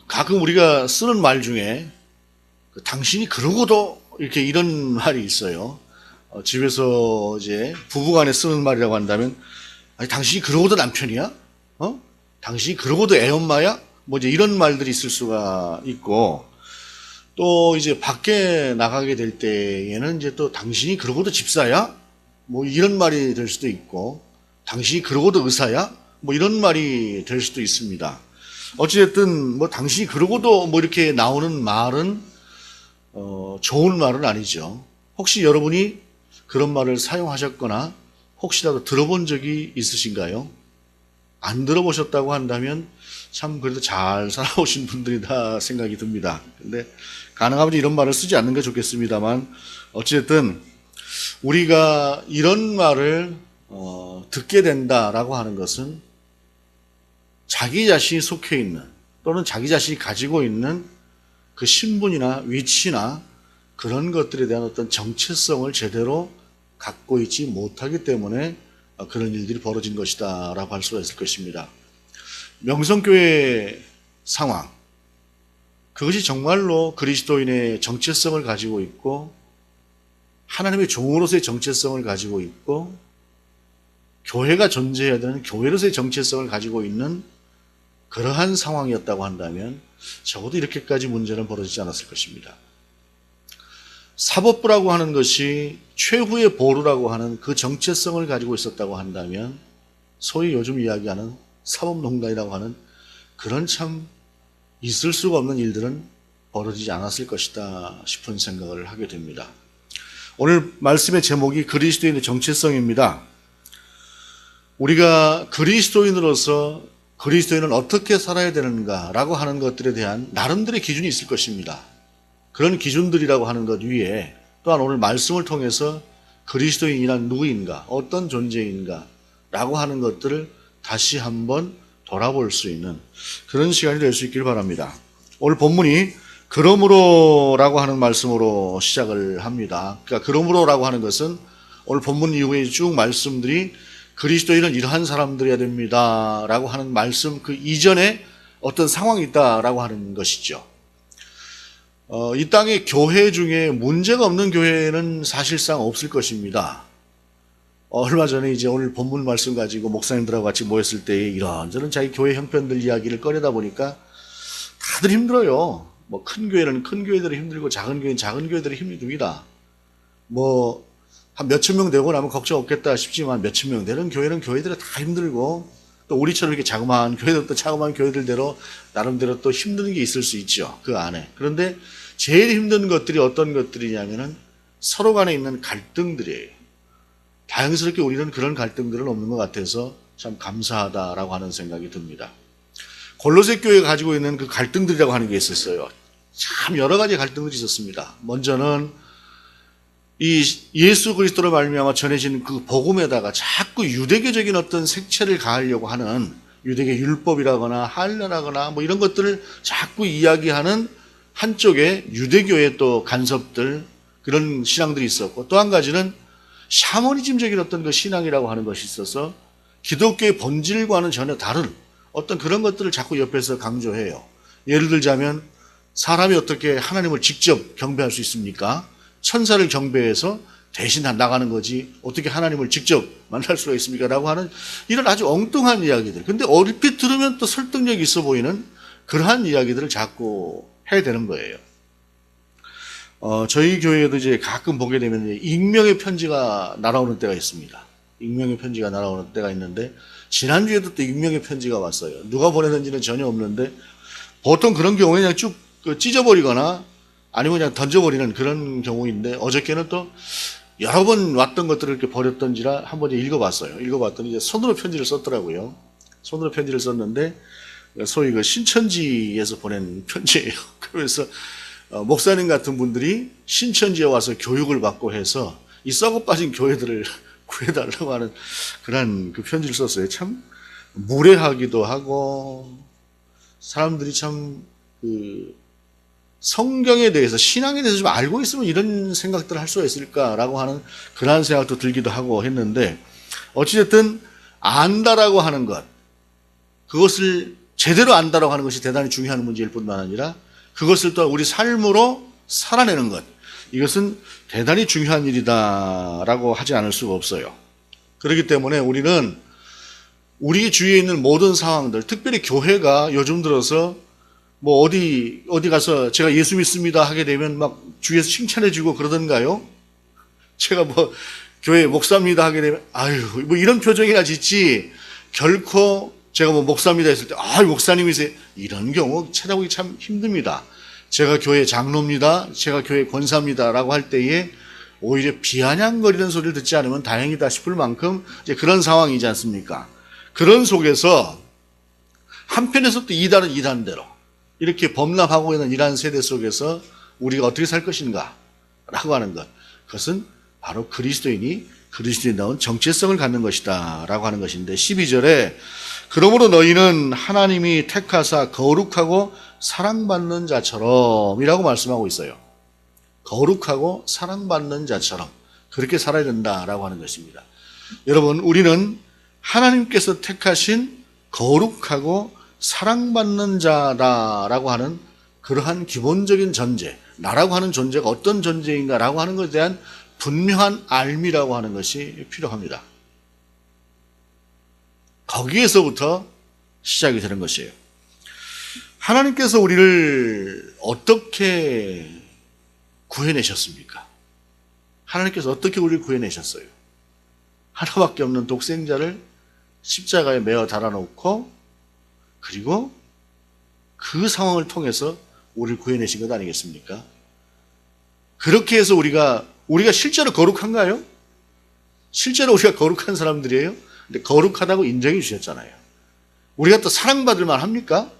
가끔 우리가 쓰는 말 중에 당신이 그러고도 이렇게 이런 말이 있어요. 집에서 이제 부부간에 쓰는 말이라고 한다면, 아니, 당신이 그러고도 남편이야? 당신이 그러고도 애엄마야? 뭐 이제 이런 말들이 있을 수가 있고, 또 이제 밖에 나가게 될 때에는 이제 또 당신이 그러고도 집사야? 뭐 이런 말이 될 수도 있고, 당신이 그러고도 의사야? 뭐 이런 말이 될 수도 있습니다. 어찌됐든 뭐 당신이 그러고도 뭐 이렇게 나오는 말은 좋은 말은 아니죠. 혹시 여러분이 그런 말을 사용하셨거나 혹시라도 들어본 적이 있으신가요? 안 들어보셨다고 한다면 참 그래도 잘 살아오신 분들이다 생각이 듭니다. 근데 가능하면 이런 말을 쓰지 않는 게 좋겠습니다만, 어찌됐든 우리가 이런 말을 듣게 된다라고 하는 것은 자기 자신이 속해 있는, 또는 자기 자신이 가지고 있는 그 신분이나 위치나 그런 것들에 대한 어떤 정체성을 제대로 갖고 있지 못하기 때문에 그런 일들이 벌어진 것이다 라고 할 수가 있을 것입니다. 명성교회의 상황, 그것이 정말로 그리스도인의 정체성을 가지고 있고 하나님의 종으로서의 정체성을 가지고 있고 교회가 존재해야 되는 교회로서의 정체성을 가지고 있는 그러한 상황이었다고 한다면 적어도 이렇게까지 문제는 벌어지지 않았을 것입니다. 사법부라고 하는 것이 최후의 보루라고 하는 그 정체성을 가지고 있었다고 한다면 소위 요즘 이야기하는 사법농단이라고 하는 그런 참 있을 수가 없는 일들은 벌어지지 않았을 것이다 싶은 생각을 하게 됩니다. 오늘 말씀의 제목이 그리스도인의 정체성입니다. 우리가 그리스도인으로서 그리스도인은 어떻게 살아야 되는가라고 하는 것들에 대한 나름대로의 기준이 있을 것입니다. 그런 기준들이라고 하는 것 위에 또한 오늘 말씀을 통해서 그리스도인이란 누구인가, 어떤 존재인가 라고 하는 것들을 다시 한번 돌아볼 수 있는 그런 시간이 될 수 있길 바랍니다. 오늘 본문이 그러므로라고 하는 말씀으로 시작을 합니다. 그러니까 그러므로라고 하는 것은 오늘 본문 이후에 쭉 말씀들이 그리스도인은 이러한 사람들이어야 됩니다 라고 하는 말씀 그 이전에 어떤 상황이 있다라고 하는 것이죠. 이 땅의 교회 중에 문제가 없는 교회는 사실상 없을 것입니다. 얼마 전에 이제 오늘 본문 말씀 가지고 목사님들하고 같이 모였을 때 이런저런 자기 교회 형편들 이야기를 꺼내다 보니까 다들 힘들어요. 뭐 큰 교회는 큰 교회들이 힘들고 작은 교회는 작은 교회들이 힘듭니다. 뭐 한 몇천 명 되고 나면 걱정 없겠다 싶지만 몇천 명 되는 교회는 교회들이 다 힘들고 또 우리처럼 이렇게 자그마한 교회들도 자그마한 교회들대로 나름대로 또 힘든 게 있을 수 있죠. 그 안에. 그런데 제일 힘든 것들이 어떤 것들이냐면은 서로 간에 있는 갈등들이에요. 다행스럽게 우리는 그런 갈등들은 없는 것 같아서 참 감사하다라고 하는 생각이 듭니다. 골로새 교회가 가지고 있는 그 갈등들이라고 하는 게 있었어요. 참 여러 가지 갈등들이 있었습니다. 먼저는 이 예수 그리스도로 말미암아 전해진 그 복음에다가 자꾸 유대교적인 어떤 색채를 가하려고 하는 유대교 율법이라거나 할례라거나 뭐 이런 것들을 자꾸 이야기하는 한쪽에 유대교의 또 간섭들 그런 신앙들이 있었고, 또 한 가지는 샤머니즘적인 어떤 그 신앙이라고 하는 것이 있어서 기독교의 본질과는 전혀 다른 어떤 그런 것들을 자꾸 옆에서 강조해요. 예를 들자면 사람이 어떻게 하나님을 직접 경배할 수 있습니까? 천사를 경배해서 대신 나가는 거지 어떻게 하나님을 직접 만날 수가 있습니까? 라고 하는 이런 아주 엉뚱한 이야기들. 근데 얼핏 들으면 또 설득력이 있어 보이는 그러한 이야기들을 자꾸 해야 되는 거예요. 저희 교회에도 이제 가끔 보게 되면 익명의 편지가 날아오는 때가 있습니다. 익명의 편지가 날아오는 때가 있는데 지난주에도 또 익명의 편지가 왔어요. 누가 보내는지는 전혀 없는데 보통 그런 경우에 그냥 쭉 찢어버리거나 아니면 그냥 던져버리는 그런 경우인데 어저께는 또 여러 번 왔던 것들을 이렇게 버렸던지라 한번 읽어봤어요. 읽어봤더니 이제 손으로 편지를 썼더라고요. 손으로 편지를 썼는데 소위 그 신천지에서 보낸 편지예요. 그래서 목사님 같은 분들이 신천지에 와서 교육을 받고 해서 이 썩어 빠진 교회들을 구해달라고 하는 그런 그 편지를 썼어요. 참 무례하기도 하고 사람들이 참 성경에 대해서 신앙에 대해서 좀 알고 있으면 이런 생각들을 할 수가 있을까라고 하는 그러한 생각도 들기도 하고 했는데 어찌됐든 안다라고 하는 것 그것을 제대로 안다라고 하는 것이 대단히 중요한 문제일 뿐만 아니라 그것을 또 우리 삶으로 살아내는 것, 이것은 대단히 중요한 일이다라고 하지 않을 수가 없어요. 그렇기 때문에 우리는 우리 주위에 있는 모든 상황들, 특별히 교회가 요즘 들어서 뭐 어디 가서 제가 예수 믿습니다 하게 되면 막 주위에서 칭찬해주고 그러던가요? 제가 뭐 교회 목사입니다 하게 되면 아유 뭐 이런 표정이나 짓지, 결코 제가 뭐 목사입니다 했을 때 아유 목사님이세요, 이런 경우 찾아보기 참 힘듭니다. 제가 교회 장로입니다, 제가 교회 권사입니다 라고 할 때에 오히려 비아냥거리는 소리를 듣지 않으면 다행이다 싶을 만큼 이제 그런 상황이지 않습니까? 그런 속에서 한편에서 또 이단은 이단대로 이렇게 범람하고 있는 이러한 세대 속에서 우리가 어떻게 살 것인가 라고 하는 것, 그것은 바로 그리스도인이 그리스도인다운 정체성을 갖는 것이다 라고 하는 것인데, 12절에 그러므로 너희는 하나님이 택하사 거룩하고 사랑받는 자처럼 이라고 말씀하고 있어요. 거룩하고 사랑받는 자처럼 그렇게 살아야 된다라고 하는 것입니다. 여러분, 우리는 하나님께서 택하신 거룩하고 사랑받는 자다라고 하는 그러한 기본적인 전제, 나라고 하는 존재가 어떤 존재인가라고 하는 것에 대한 분명한 알미라고 하는 것이 필요합니다. 거기에서부터 시작이 되는 것이에요. 하나님께서 우리를 어떻게 구해내셨습니까? 하나님께서 어떻게 우리를 구해내셨어요? 하나밖에 없는 독생자를 십자가에 매어 달아놓고, 그리고 그 상황을 통해서 우리를 구해내신 것 아니겠습니까? 그렇게 해서 우리가 실제로 거룩한가요? 실제로 우리가 거룩한 사람들이에요? 근데 거룩하다고 인정해 주셨잖아요. 우리가 또 사랑받을 만 합니까?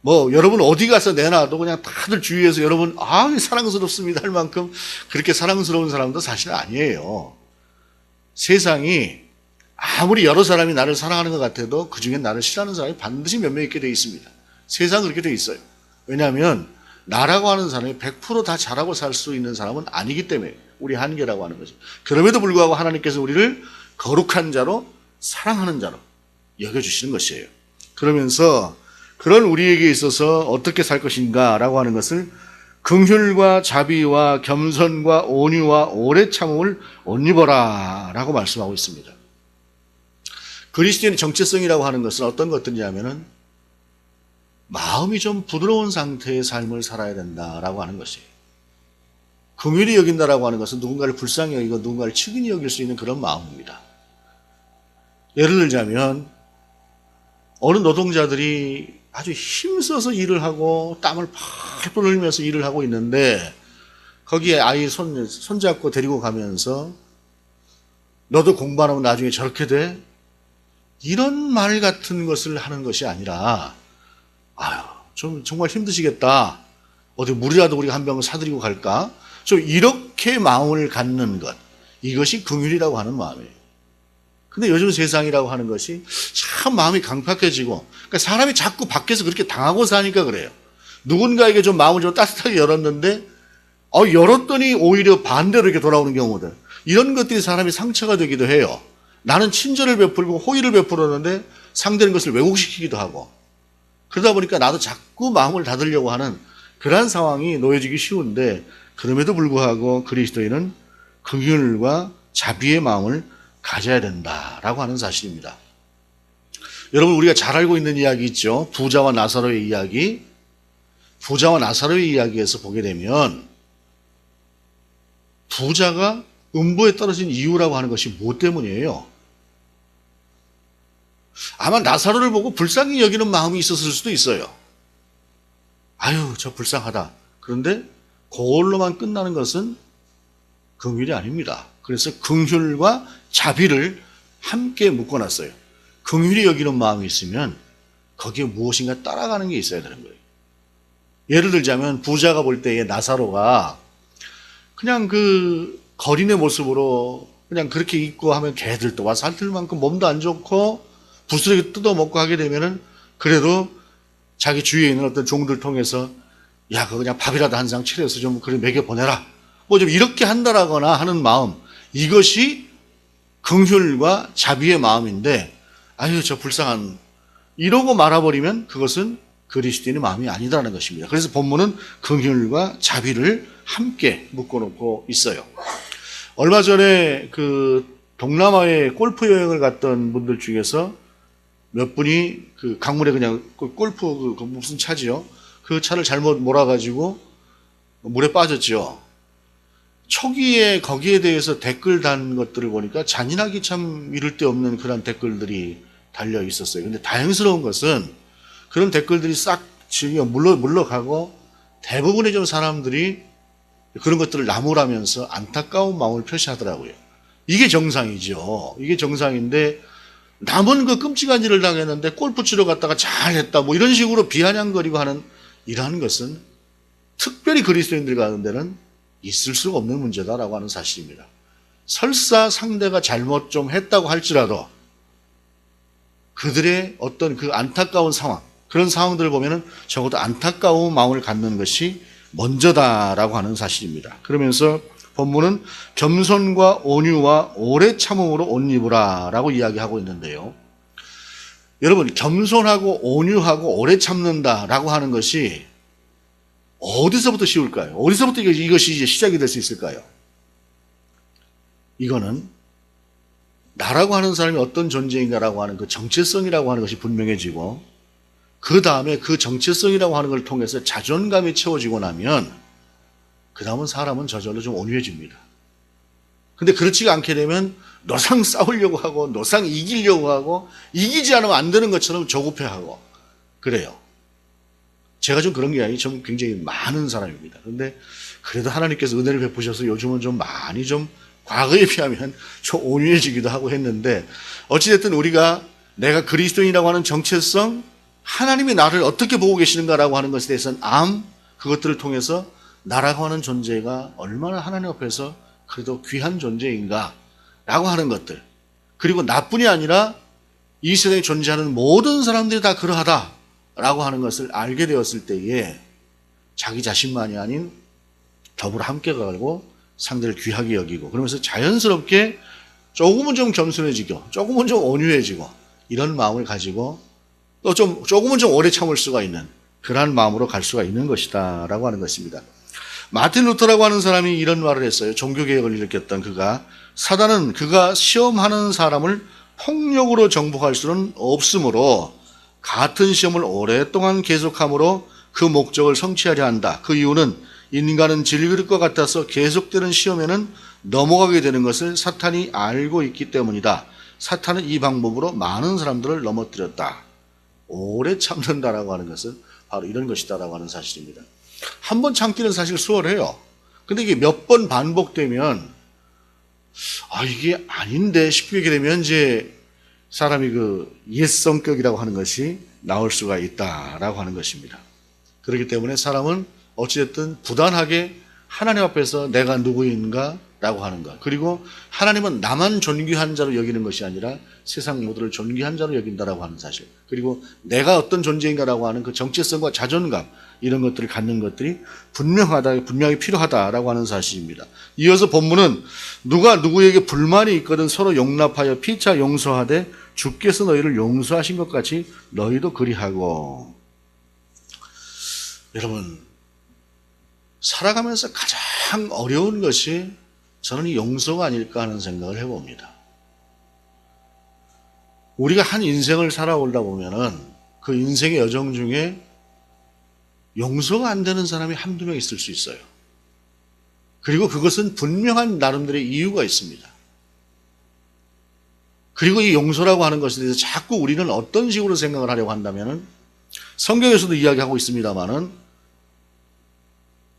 뭐 여러분 어디 가서 내놔도 그냥 다들 주위에서 여러분 사랑스럽습니다 할 만큼 그렇게 사랑스러운 사람도 사실 아니에요. 세상이 아무리 여러 사람이 나를 사랑하는 것 같아도 그 중에 나를 싫어하는 사람이 반드시 몇 명 있게 되어 있습니다. 세상은 그렇게 되어 있어요. 왜냐하면 나라고 하는 사람이 100% 다 잘하고 살 수 있는 사람은 아니기 때문에, 우리 한계라고 하는 거죠. 그럼에도 불구하고 하나님께서 우리를 거룩한 자로, 사랑하는 자로 여겨주시는 것이에요. 그러면서 그런 우리에게 있어서 어떻게 살 것인가라고 하는 것을 긍휼과 자비와 겸손과 온유와 오래 참음을 옷 입어라 라고 말씀하고 있습니다. 그리스도인의 정체성이라고 하는 것은 어떤 것들이냐면은 마음이 좀 부드러운 상태의 삶을 살아야 된다라고 하는 것이에요. 긍휼히 여긴다라고 하는 것은 누군가를 불쌍히 여기고 누군가를 측은히 여길 수 있는 그런 마음입니다. 예를 들자면 어느 노동자들이 아주 힘써서 일을 하고 땀을 펄펄 흘리면서 일을 하고 있는데 거기에 아이 손잡고 데리고 가면서 너도 공부 안 하면 나중에 저렇게 돼? 이런 말 같은 것을 하는 것이 아니라 아유 좀 정말 힘드시겠다. 어디 물이라도 우리가 한 병을 사드리고 갈까? 좀 이렇게 마음을 갖는 것, 이것이 긍휼이라고 하는 마음이에요. 근데 요즘 세상이라고 하는 것이 참 마음이 강팍해지고, 그러니까 사람이 자꾸 밖에서 그렇게 당하고 사니까 그래요. 누군가에게 좀 마음을 좀 따뜻하게 열었는데 열었더니 오히려 반대로 이렇게 돌아오는 경우들, 이런 것들이 사람이 상처가 되기도 해요. 나는 친절을 베풀고 호의를 베풀었는데 상대는 것을 왜곡시키기도 하고, 그러다 보니까 나도 자꾸 마음을 닫으려고 하는 그러한 상황이 놓여지기 쉬운데, 그럼에도 불구하고 그리스도인은 긍휼과 자비의 마음을 가져야 된다라고 하는 사실입니다. 여러분, 우리가 잘 알고 있는 이야기 있죠. 부자와 나사로의 이야기. 부자와 나사로의 이야기에서 보게 되면 부자가 음부에 떨어진 이유라고 하는 것이 무엇 때문이에요? 아마 나사로를 보고 불쌍히 여기는 마음이 있었을 수도 있어요. 아유, 저 불쌍하다. 그런데 그걸로만 끝나는 것은 긍휼이 아닙니다. 그래서 긍휼과 자비를 함께 묶어놨어요. 긍휼히 여기는 마음이 있으면 거기에 무엇인가 따라가는 게 있어야 되는 거예요. 예를 들자면 부자가 볼 때에 나사로가 그냥 그 거린의 모습으로 그냥 그렇게 있고 하면 개들도 와서 핥을 만큼 몸도 안 좋고 부스러기 뜯어먹고 하게 되면은 그래도 자기 주위에 있는 어떤 종들 통해서 야, 그거 그냥 밥이라도 한 상 차려서 좀 그래 먹여보내라. 뭐 좀 이렇게 한다라거나 하는 마음, 이것이 긍휼과 자비의 마음인데, 아유, 저 불쌍한 이러고 말아버리면 그것은 그리스도인의 마음이 아니다라는 것입니다. 그래서 본문은 긍휼과 자비를 함께 묶어놓고 있어요. 얼마 전에 그 동남아에 골프 여행을 갔던 분들 중에서 몇 분이 그 강물에 그냥 그 골프 그 무슨 차지요? 그 차를 잘못 몰아가지고 물에 빠졌죠. 초기에 거기에 대해서 댓글 단 것들을 보니까 잔인하기 참 이를 데 없는 그런 댓글들이 달려 있었어요. 근데 다행스러운 것은 그런 댓글들이 싹 지금 물러가고 대부분의 좀 사람들이 그런 것들을 나무라면서 안타까운 마음을 표시하더라고요. 이게 정상이죠. 이게 정상인데 남은 그 끔찍한 일을 당했는데 골프 치러 갔다가 잘했다 뭐 이런 식으로 비아냥거리고 하는 이러한 것은 특별히 그리스도인들 가운데는 있을 수가 없는 문제다라고 하는 사실입니다. 설사 상대가 잘못 좀 했다고 할지라도 그들의 어떤 그 안타까운 상황, 그런 상황들을 보면은 적어도 안타까운 마음을 갖는 것이 먼저다라고 하는 사실입니다. 그러면서 본문은 겸손과 온유와 오래 참음으로 옷 입으라라고 이야기하고 있는데요. 여러분, 겸손하고 온유하고 오래 참는다라고 하는 것이 어디서부터 쉬울까요? 어디서부터 이것이 이제 시작이 될 수 있을까요? 이거는 나라고 하는 사람이 어떤 존재인가라고 하는 그 정체성이라고 하는 것이 분명해지고 그 다음에 그 정체성이라고 하는 걸 통해서 자존감이 채워지고 나면 그 다음은 사람은 저절로 좀 온유해집니다. 근데 그렇지가 않게 되면 노상 싸우려고 하고 노상 이기려고 하고 이기지 않으면 안 되는 것처럼 조급해하고 그래요. 제가 좀 그런 게 아니고 좀 굉장히 많은 사람입니다. 그런데 그래도 하나님께서 은혜를 베푸셔서 요즘은 좀 많이 좀 과거에 비하면 좀 온유해지기도 하고 했는데 어찌됐든 우리가 내가 그리스도인이라고 하는 정체성, 하나님이 나를 어떻게 보고 계시는가라고 하는 것에 대해서는 그것들을 통해서 나라고 하는 존재가 얼마나 하나님 앞에서 그래도 귀한 존재인가 라고 하는 것들, 그리고 나뿐이 아니라 이 세상에 존재하는 모든 사람들이 다 그러하다 라고 하는 것을 알게 되었을 때에 자기 자신만이 아닌 더불어 함께 가고 상대를 귀하게 여기고 그러면서 자연스럽게 조금은 좀 겸손해지고 조금은 좀 온유해지고 이런 마음을 가지고 또 조금은 좀 오래 참을 수가 있는 그러한 마음으로 갈 수가 있는 것이다 라고 하는 것입니다. 마틴 루터라고 하는 사람이 이런 말을 했어요. 종교개혁을 일으켰던 그가, 사단은 그가 시험하는 사람을 폭력으로 정복할 수는 없으므로 같은 시험을 오랫동안 계속함으로 그 목적을 성취하려 한다. 그 이유는 인간은 즐길 것 같아서 계속되는 시험에는 넘어가게 되는 것을 사탄이 알고 있기 때문이다. 사탄은 이 방법으로 많은 사람들을 넘어뜨렸다. 오래 참는다라고 하는 것은 바로 이런 것이다라고 하는 사실입니다. 한 번 참기는 사실 수월해요. 근데 이게 몇 번 반복되면 이게 아닌데 싶게 되면 이제 사람이 그 옛성격이라고 하는 것이 나올 수가 있다라고 하는 것입니다. 그렇기 때문에 사람은 어찌됐든 부단하게 하나님 앞에서 내가 누구인가라고 하는 것, 그리고 하나님은 나만 존귀한 자로 여기는 것이 아니라 세상 모두를 존귀한 자로 여긴다라고 하는 사실, 그리고 내가 어떤 존재인가라고 하는 그 정체성과 자존감, 이런 것들을 갖는 것들이 분명히 필요하다라고 하는 사실입니다. 이어서 본문은 누가 누구에게 불만이 있거든 서로 용납하여 피차 용서하되 주께서 너희를 용서하신 것 같이 너희도 그리하고. 여러분, 살아가면서 가장 어려운 것이 저는 이 용서가 아닐까 하는 생각을 해봅니다. 우리가 한 인생을 살아오다 보면은 그 인생의 여정 중에 용서가 안 되는 사람이 한두 명 있을 수 있어요. 그리고 그것은 분명한 나름대로의 이유가 있습니다. 그리고 이 용서라고 하는 것에 대해서 자꾸 우리는 어떤 식으로 생각을 하려고 한다면은 성경에서도 이야기하고 있습니다만은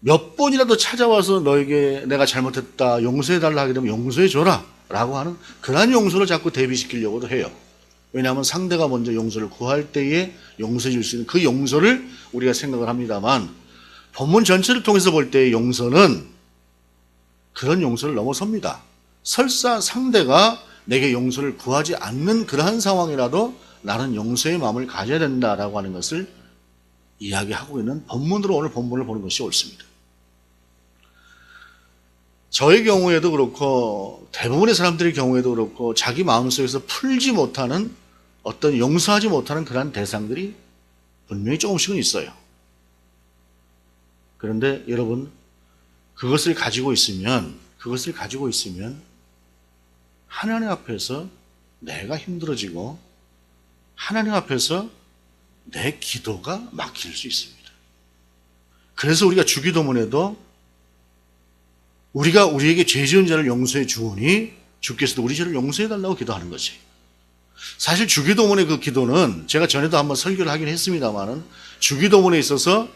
몇 번이라도 찾아와서 너에게 내가 잘못했다 용서해달라 하게 되면 용서해줘라 라고 하는 그러한 용서를 자꾸 대비시키려고도 해요. 왜냐하면 상대가 먼저 용서를 구할 때에 용서해 줄 수 있는 그 용서를 우리가 생각을 합니다만 본문 전체를 통해서 볼 때의 용서는 그런 용서를 넘어섭니다. 설사 상대가 내게 용서를 구하지 않는 그러한 상황이라도 나는 용서의 마음을 가져야 된다라고 하는 것을 이야기하고 있는 본문으로 오늘 본문을 보는 것이 옳습니다. 저의 경우에도 그렇고 대부분의 사람들의 경우에도 그렇고 자기 마음속에서 풀지 못하는 어떤 용서하지 못하는 그러한 대상들이 분명히 조금씩은 있어요. 그런데 여러분, 그것을 가지고 있으면 하나님 앞에서 내가 힘들어지고 하나님 앞에서 내 기도가 막힐 수 있습니다. 그래서 우리가 주기도문에도 우리가 우리에게 죄 지은 자를 용서해 주오니 주께서도 우리 죄를 용서해 달라고 기도하는 거지. 사실 주기도문의 그 기도는 제가 전에도 한번 설교를 하긴 했습니다만은 주기도문에 있어서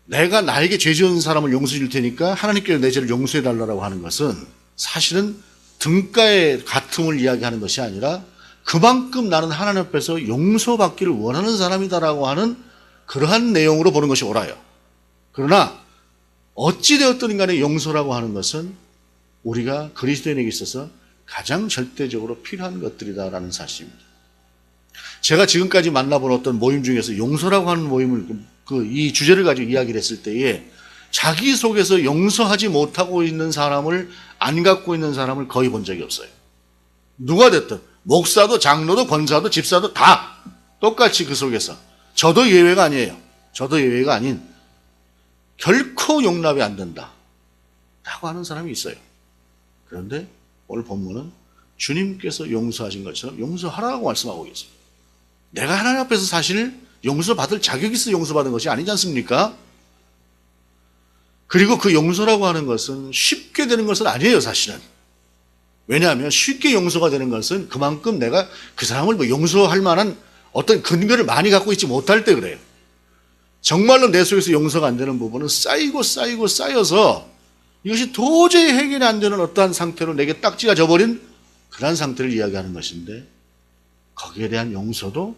내가 나에게 죄 지은 사람을 용서해 줄 테니까 하나님께서 내 죄를 용서해 달라고 하는 것은 사실은 등가의 같음을 이야기하는 것이 아니라 그만큼 나는 하나님 앞에서 용서받기를 원하는 사람이다라고 하는 그러한 내용으로 보는 것이 옳아요. 그러나 어찌되었든 간에 용서라고 하는 것은 우리가 그리스도인에게 있어서 가장 절대적으로 필요한 것들이다라는 사실입니다. 제가 지금까지 만나본 어떤 모임 중에서 용서라고 하는 모임을 이 주제를 가지고 이야기를 했을 때에 자기 속에서 용서하지 못하고 있는 사람을 안 갖고 있는 사람을 거의 본 적이 없어요. 누가 됐든 목사도 장로도 권사도 집사도 다 똑같이 그 속에서 저도 예외가 아니에요. 저도 예외가 아닌 결코 용납이 안 된다 라고 하는 사람이 있어요. 그런데 오늘 본문은 주님께서 용서하신 것처럼 용서하라고 말씀하고 계세요. 내가 하나님 앞에서 사실 용서받을 자격이 있어 용서받은 것이 아니지 않습니까? 그리고 그 용서라고 하는 것은 쉽게 되는 것은 아니에요, 사실은. 왜냐하면 쉽게 용서가 되는 것은 그만큼 내가 그 사람을 용서할 만한 어떤 근거를 많이 갖고 있지 못할 때 그래요. 정말로 내 속에서 용서가 안 되는 부분은 쌓여서 이것이 도저히 해결이 안 되는 어떠한 상태로 내게 딱지가 져버린 그런 상태를 이야기하는 것인데 거기에 대한 용서도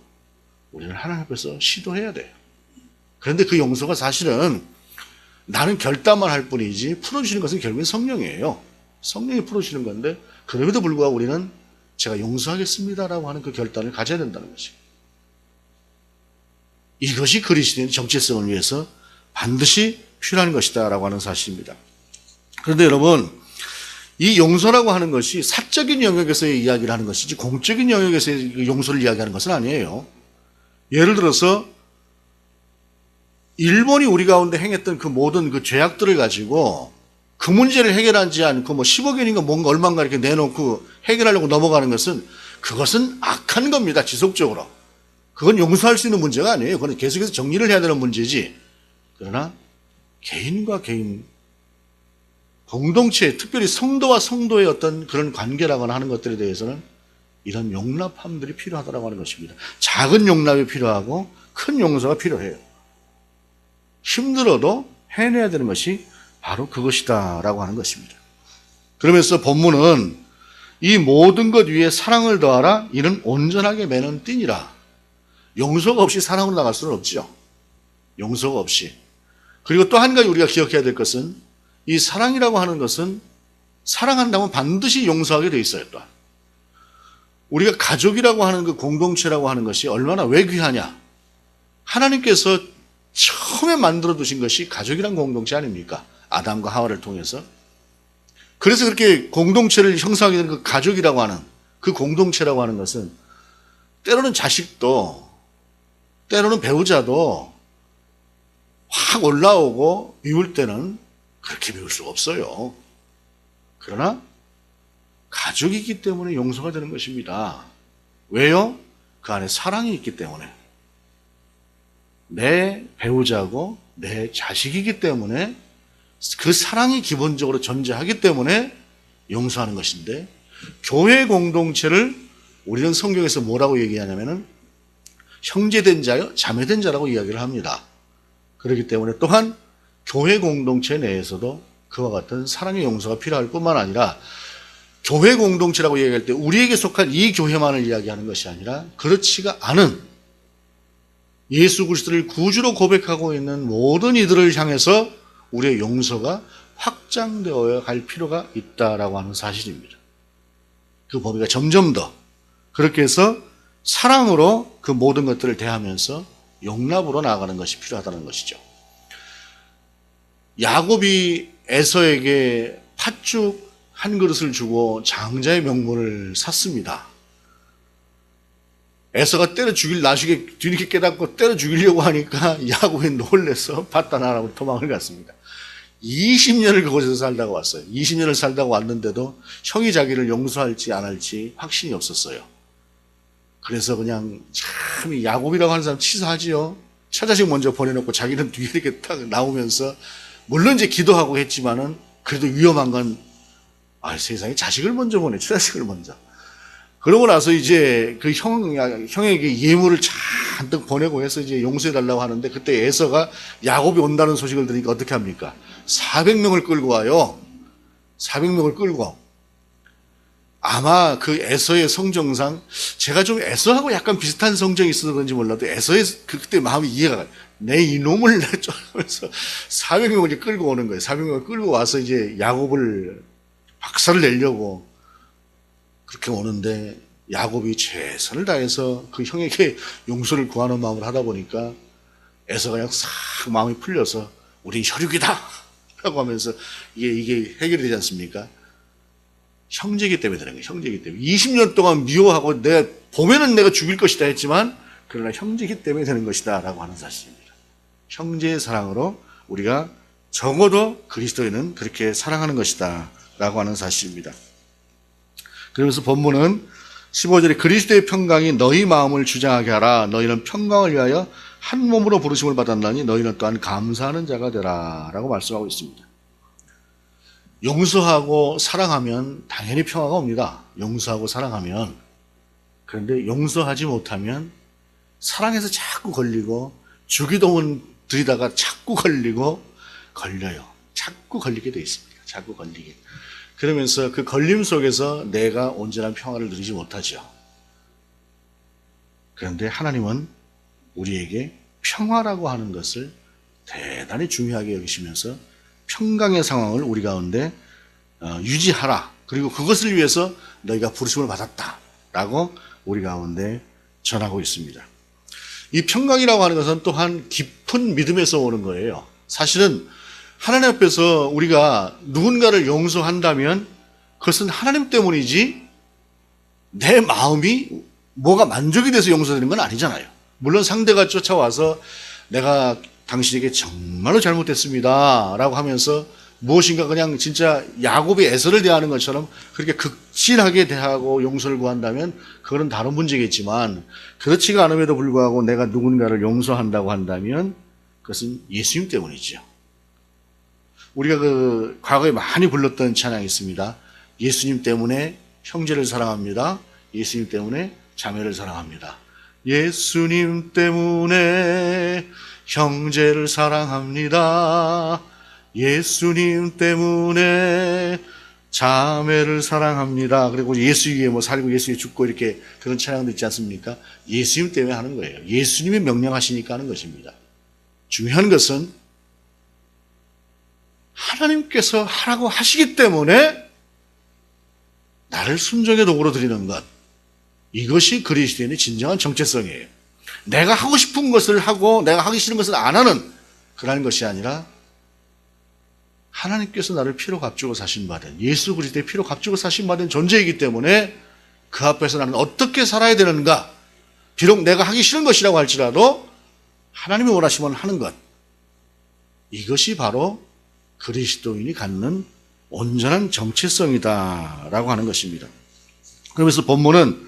우리는 하나님 앞에서 시도해야 돼요. 그런데 그 용서가 사실은 나는 결단만 할 뿐이지 풀어주시는 것은 결국엔 성령이에요. 성령이 풀어주시는 건데 그럼에도 불구하고 우리는 제가 용서하겠습니다라고 하는 그 결단을 가져야 된다는 것이에요. 이것이 그리스도인의 정체성을 위해서 반드시 필요한 것이다라고 하는 사실입니다. 그런데 여러분, 이 용서라고 하는 것이 사적인 영역에서의 이야기를 하는 것이지 공적인 영역에서의 용서를 이야기하는 것은 아니에요. 예를 들어서 일본이 우리 가운데 행했던 그 모든 그 죄악들을 가지고 그 문제를 해결하지 않고 10억 원인가 뭔가 얼마인가 이렇게 내놓고 해결하려고 넘어가는 것은 그것은 악한 겁니다. 지속적으로. 그건 용서할 수 있는 문제가 아니에요. 그건 계속해서 정리를 해야 되는 문제지. 그러나 개인과 개인, 공동체, 특별히 성도와 성도의 어떤 그런 관계라거나 하는 것들에 대해서는 이런 용납함들이 필요하다고 하는 것입니다. 작은 용납이 필요하고 큰 용서가 필요해요. 힘들어도 해내야 되는 것이 바로 그것이다라고 하는 것입니다. 그러면서 본문은 이 모든 것 위에 사랑을 더하라. 이는 온전하게 매는 띠니라. 용서가 없이 사랑으로 나갈 수는 없죠. 용서가 없이. 그리고 또 한 가지 우리가 기억해야 될 것은 이 사랑이라고 하는 것은 사랑한다면 반드시 용서하게 돼 있어요. 또한 우리가 가족이라고 하는 그 공동체라고 하는 것이 얼마나 왜 귀하냐. 하나님께서 처음에 만들어 두신 것이 가족이란 공동체 아닙니까? 아담과 하와를 통해서. 그래서 그렇게 공동체를 형성하게 되는 그 가족이라고 하는 그 공동체라고 하는 것은 때로는 자식도 때로는 배우자도 확 올라오고 미울 때는 그렇게 미울 수가 없어요. 그러나 가족이기 때문에 용서가 되는 것입니다. 왜요? 그 안에 사랑이 있기 때문에. 내 배우자고 내 자식이기 때문에 그 사랑이 기본적으로 존재하기 때문에 용서하는 것인데 교회 공동체를 우리는 성경에서 뭐라고 얘기하냐면은 형제된 자요, 자매된 자라고 이야기를 합니다. 그렇기 때문에 또한 교회 공동체 내에서도 그와 같은 사랑의 용서가 필요할 뿐만 아니라 교회 공동체라고 이야기할 때 우리에게 속한 이 교회만을 이야기하는 것이 아니라 그렇지가 않은 예수 그리스도를 구주로 고백하고 있는 모든 이들을 향해서 우리의 용서가 확장되어야 할 필요가 있다라고 하는 사실입니다. 그 범위가 점점 더 그렇게 해서 사랑으로 그 모든 것들을 대하면서 용납으로 나아가는 것이 필요하다는 것이죠. 야곱이 에서에게 팥죽 한 그릇을 주고 장자의 명분을 샀습니다. 에서가 나중에 뒤늦게 깨닫고 때려 죽이려고 하니까 야곱이 놀래서 바다나라로 도망을 갔습니다. 20년을 그곳에서 살다가 왔어요. 20년을 살다가 왔는데도 형이 자기를 용서할지 안 할지 확신이 없었어요. 그래서 그냥 참 야곱이라고 하는 사람 치사하지요. 처자식 먼저 보내놓고 자기는 뒤에 이렇게 딱 나오면서 물론 이제 기도하고 했지만은 그래도 위험한 건 세상에 자식을 먼저 보내, 처자식을 먼저. 그러고 나서 이제 그 형에게 예물을 잔뜩 보내고 해서 이제 용서해달라고 하는데 그때 에서가 야곱이 온다는 소식을 들으니까 어떻게 합니까? 400명을 끌고 와요. 400명을 끌고. 아마 그 에서의 성정상 제가 좀 에서하고 약간 비슷한 성정이 있어서 그런지 몰라도 에서의 그때 마음이 이해가 가요. 내 이놈을 내쫓으면서 400명을 끌고 오는 거예요. 400명을 끌고 와서 이제 야곱을 박살을 내려고 그렇게 오는데 야곱이 최선을 다해서 그 형에게 용서를 구하는 마음을 하다 보니까 에서가 그냥 싹 마음이 풀려서 우린 혈육이다 라고 하면서 이게 해결이 되지 않습니까? 형제이기 때문에 되는 거예요. 형제이기 때문에. 20년 동안 미워하고 보면은 내가 죽일 것이다 했지만 그러나 형제이기 때문에 되는 것이다 라고 하는 사실입니다. 형제의 사랑으로 우리가 적어도 그리스도인은 그렇게 사랑하는 것이다 라고 하는 사실입니다. 그러면서 본문은 15절에 그리스도의 평강이 너희 마음을 주장하게 하라. 너희는 평강을 위하여 한 몸으로 부르심을 받았나니 너희는 또한 감사하는 자가 되라 라고 말씀하고 있습니다. 용서하고 사랑하면 당연히 평화가 옵니다. 용서하고 사랑하면. 그런데 용서하지 못하면 사랑해서 자꾸 걸리고 주기도문 드리다가 자꾸 걸려요. 자꾸 걸리게 돼 있습니다. 자꾸 걸리게. 그러면서 그 걸림 속에서 내가 온전한 평화를 누리지 못하죠. 그런데 하나님은 우리에게 평화라고 하는 것을 대단히 중요하게 여기시면서 평강의 상황을 우리 가운데 유지하라. 그리고 그것을 위해서 너희가 부르심을 받았다라고 우리 가운데 전하고 있습니다. 이 평강이라고 하는 것은 또한 깊은 믿음에서 오는 거예요. 사실은 하나님 앞에서 우리가 누군가를 용서한다면 그것은 하나님 때문이지 내 마음이 뭐가 만족이 돼서 용서되는 건 아니잖아요. 물론 상대가 쫓아와서 내가 당신에게 정말로 잘못했습니다 라고 하면서 무엇인가 그냥 진짜 야곱이 에서를 대하는 것처럼 그렇게 극진하게 대하고 용서를 구한다면 그거는 다른 문제겠지만 그렇지가 않음에도 불구하고 내가 누군가를 용서한다고 한다면 그것은 예수님 때문이죠. 우리가 과거에 많이 불렀던 찬양이 있습니다. 예수님 때문에 형제를 사랑합니다. 예수님 때문에 자매를 사랑합니다. 예수님 때문에 형제를 사랑합니다. 예수님 때문에 자매를 사랑합니다. 그리고 예수 위에 살고 예수 위에 죽고 이렇게 그런 찬양도 있지 않습니까? 예수님 때문에 하는 거예요. 예수님이 명령하시니까 하는 것입니다. 중요한 것은 하나님께서 하라고 하시기 때문에 나를 순종의 도구로 드리는 것. 이것이 그리스도인의 진정한 정체성이에요. 내가 하고 싶은 것을 하고 내가 하기 싫은 것을 안 하는 그러한 것이 아니라 하나님께서 나를 피로 값주고 사신 바된 예수 그리스도의 피로 값주고 사신 바된 존재이기 때문에 그 앞에서 나는 어떻게 살아야 되는가. 비록 내가 하기 싫은 것이라고 할지라도 하나님이 원하시면 하는 것. 이것이 바로 그리스도인이 갖는 온전한 정체성이다라고 하는 것입니다. 그러면서 본문은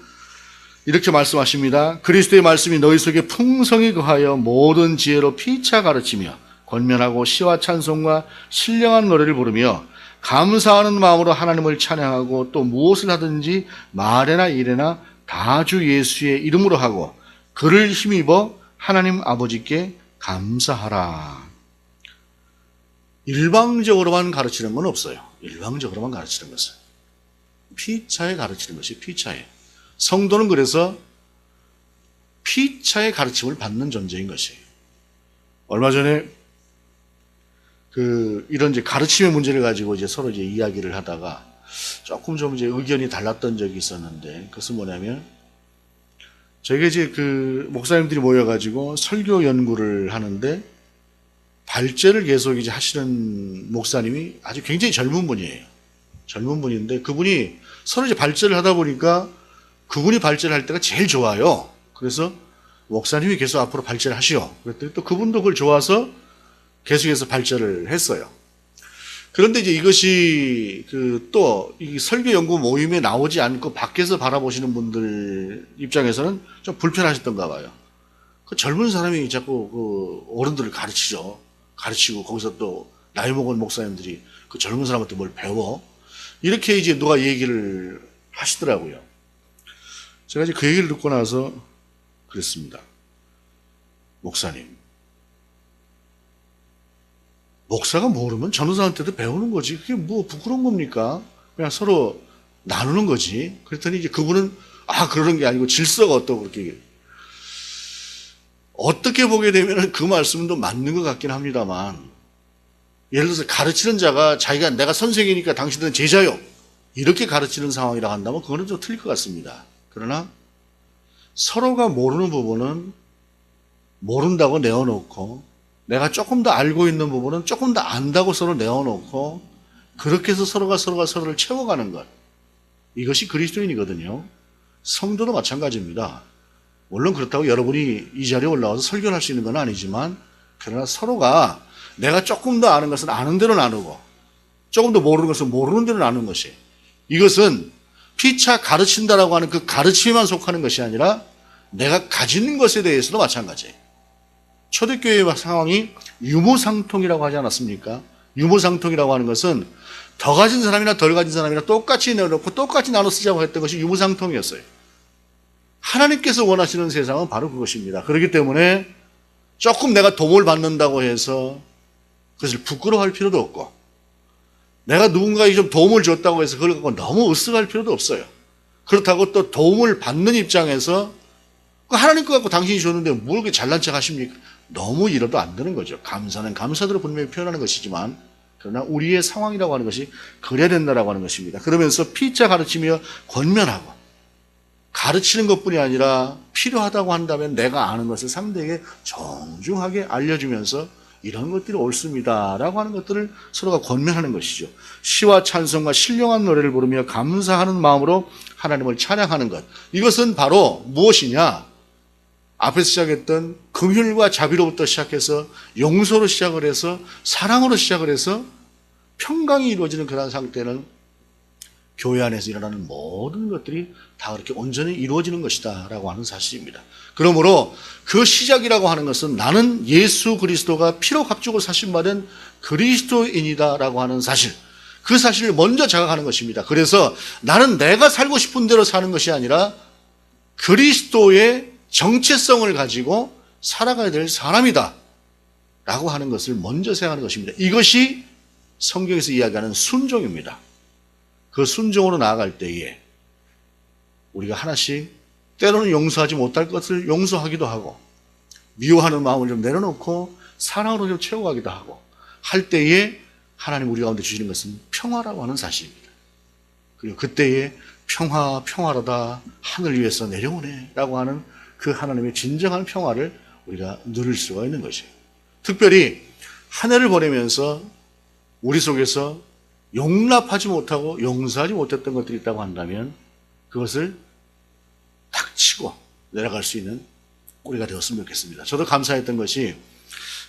이렇게 말씀하십니다. 그리스도의 말씀이 너희 속에 풍성히 거하여 모든 지혜로 피차 가르치며 권면하고 시와 찬송과 신령한 노래를 부르며 감사하는 마음으로 하나님을 찬양하고 또 무엇을 하든지 말에나 일에나 다 주 예수의 이름으로 하고 그를 힘입어 하나님 아버지께 감사하라. 일방적으로만 가르치는 건 없어요. 일방적으로만 가르치는 것은 피차에 가르치는 것이 피차에. 성도는 그래서 피차의 가르침을 받는 존재인 것이에요. 얼마 전에 이런 이제 가르침의 문제를 가지고 이제 서로 이제 이야기를 하다가 조금 좀 이제 의견이 달랐던 적이 있었는데 그것은 뭐냐면 저희가 이제 목사님들이 모여가지고 설교 연구를 하는데 발제를 계속 이제 하시는 목사님이 아주 굉장히 젊은 분이에요. 젊은 분인데 그분이 서로 이제 발제를 하다 보니까 그분이 발제를 할 때가 제일 좋아요. 그래서 목사님이 계속 앞으로 발제를 하시오. 그랬더니 또 그분도 그걸 좋아서 계속해서 발제를 했어요. 그런데 이제 이것이 또 이 설교 연구 모임에 나오지 않고 밖에서 바라보시는 분들 입장에서는 좀 불편하셨던가 봐요. 그 젊은 사람이 자꾸 그 어른들을 가르치죠. 가르치고 거기서 또 나이 먹은 목사님들이 그 젊은 사람한테 뭘 배워? 이렇게 이제 누가 얘기를 하시더라고요. 제가 이제 그 얘기를 듣고 나서 그랬습니다. 목사님, 목사가 모르면 전도사한테도 배우는 거지. 그게 뭐 부끄러운 겁니까? 그냥 서로 나누는 거지. 그랬더니 이제 그분은 그러는 게 아니고 질서가 어떻고 그렇게. 어떻게 보게 되면 그 말씀도 맞는 것 같긴 합니다만, 예를 들어서 가르치는 자가 자기가 내가 선생이니까 당신들은 제자요, 이렇게 가르치는 상황이라 한다면 그거는 좀 틀릴 것 같습니다. 그러나 서로가 모르는 부분은 모른다고 내어놓고, 내가 조금 더 알고 있는 부분은 조금 더 안다고 서로 내어놓고, 그렇게 해서 서로가 서로를 채워가는 것, 이것이 그리스도인이거든요. 성도도 마찬가지입니다. 물론 그렇다고 여러분이 이 자리에 올라와서 설교를 할 수 있는 건 아니지만, 그러나 서로가 내가 조금 더 아는 것은 아는 대로 나누고, 조금 더 모르는 것은 모르는 대로 나누는 것이, 이것은 피차 가르친다라고 하는 그 가르침에만 속하는 것이 아니라 내가 가진 것에 대해서도 마찬가지예요. 초대교회의 상황이 유무상통이라고 하지 않았습니까? 유무상통이라고 하는 것은 더 가진 사람이나 덜 가진 사람이나 똑같이 내놓고 똑같이 나눠 쓰자고 했던 것이 유무상통이었어요. 하나님께서 원하시는 세상은 바로 그것입니다. 그렇기 때문에 조금 내가 도움을 받는다고 해서 그것을 부끄러워할 필요도 없고, 내가 누군가에게 좀 도움을 줬다고 해서 그걸 갖고 너무 으쓱할 필요도 없어요. 그렇다고 또 도움을 받는 입장에서 하나님 거 갖고 당신이 줬는데 뭘 그렇게 잘난 척 하십니까? 너무 이러도 안 되는 거죠. 감사는 감사대로 분명히 표현하는 것이지만, 그러나 우리의 상황이라고 하는 것이 그래야 된다라고 하는 것입니다. 그러면서 피자 가르치며 권면하고, 가르치는 것뿐이 아니라 필요하다고 한다면 내가 아는 것을 상대에게 정중하게 알려주면서 이런 것들이 옳습니다라고 하는 것들을 서로가 권면하는 것이죠. 시와 찬송과 신령한 노래를 부르며 감사하는 마음으로 하나님을 찬양하는 것, 이것은 바로 무엇이냐? 앞에서 시작했던 긍휼과 자비로부터 시작해서 용서로 시작을 해서 사랑으로 시작을 해서 평강이 이루어지는 그런 상태는 교회 안에서 일어나는 모든 것들이 다 그렇게 온전히 이루어지는 것이다 라고 하는 사실입니다. 그러므로 그 시작이라고 하는 것은 나는 예수 그리스도가 피로 값주고 사신받은 그리스도인이다 라고 하는 사실, 그 사실을 먼저 자각하는 것입니다. 그래서 나는 내가 살고 싶은 대로 사는 것이 아니라 그리스도의 정체성을 가지고 살아가야 될 사람이다 라고 하는 것을 먼저 생각하는 것입니다. 이것이 성경에서 이야기하는 순종입니다. 그 순종으로 나아갈 때에 우리가 하나씩 때로는 용서하지 못할 것을 용서하기도 하고, 미워하는 마음을 좀 내려놓고 사랑으로 좀 채워가기도 하고 할 때에 하나님 우리 가운데 주시는 것은 평화라고 하는 사실입니다. 그리고 그때에 평화로다 하늘 위에서 내려오네 라고 하는 그 하나님의 진정한 평화를 우리가 누릴 수가 있는 것이에요. 특별히 한 해를 보내면서 우리 속에서 용납하지 못하고 용서하지 못했던 것들이 있다고 한다면 그것을 탁 치고 내려갈 수 있는 우리가 되었으면 좋겠습니다. 저도 감사했던 것이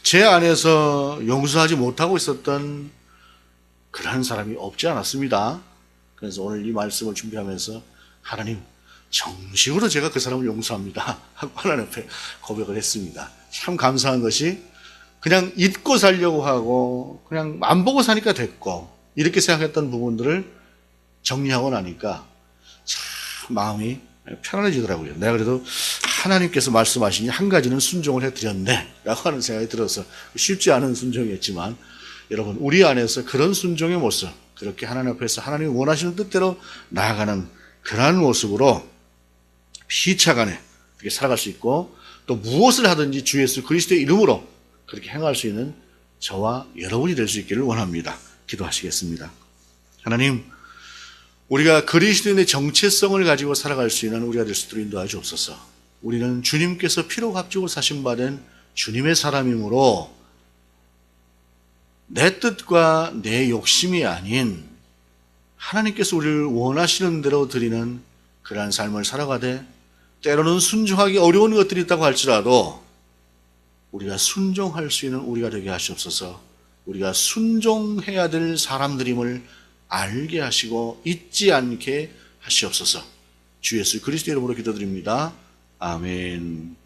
제 안에서 용서하지 못하고 있었던 그런 사람이 없지 않았습니다. 그래서 오늘 이 말씀을 준비하면서 하나님, 정식으로 제가 그 사람을 용서합니다 하고 하나님 앞에 고백을 했습니다. 참 감사한 것이 그냥 잊고 살려고 하고 그냥 안 보고 사니까 됐고 이렇게 생각했던 부분들을 정리하고 나니까 참 마음이 편안해지더라고요. 내가 그래도 하나님께서 말씀하시니 한 가지는 순종을 해드렸네 라고 하는 생각이 들어서 쉽지 않은 순종이었지만, 여러분 우리 안에서 그런 순종의 모습, 그렇게 하나님 앞에서 하나님이 원하시는 뜻대로 나아가는 그러한 모습으로 피차간에 그렇게 살아갈 수 있고, 또 무엇을 하든지 주 예수 그리스도의 이름으로 그렇게 행할 수 있는 저와 여러분이 될 수 있기를 원합니다. 기도하시겠습니다. 하나님, 우리가 그리스도인의 정체성을 가지고 살아갈 수 있는 우리가 될 수 있도록 인도하여 주옵소서. 우리는 주님께서 피로 값주고 사심받은 주님의 사람이므로 내 뜻과 내 욕심이 아닌 하나님께서 우리를 원하시는 대로 드리는 그러한 삶을 살아가되, 때로는 순종하기 어려운 것들이 있다고 할지라도 우리가 순종할 수 있는 우리가 되게 하시옵소서. 우리가 순종해야 될 사람들임을 알게 하시고 잊지 않게 하시옵소서. 주 예수 그리스도 이름으로 기도드립니다. 아멘.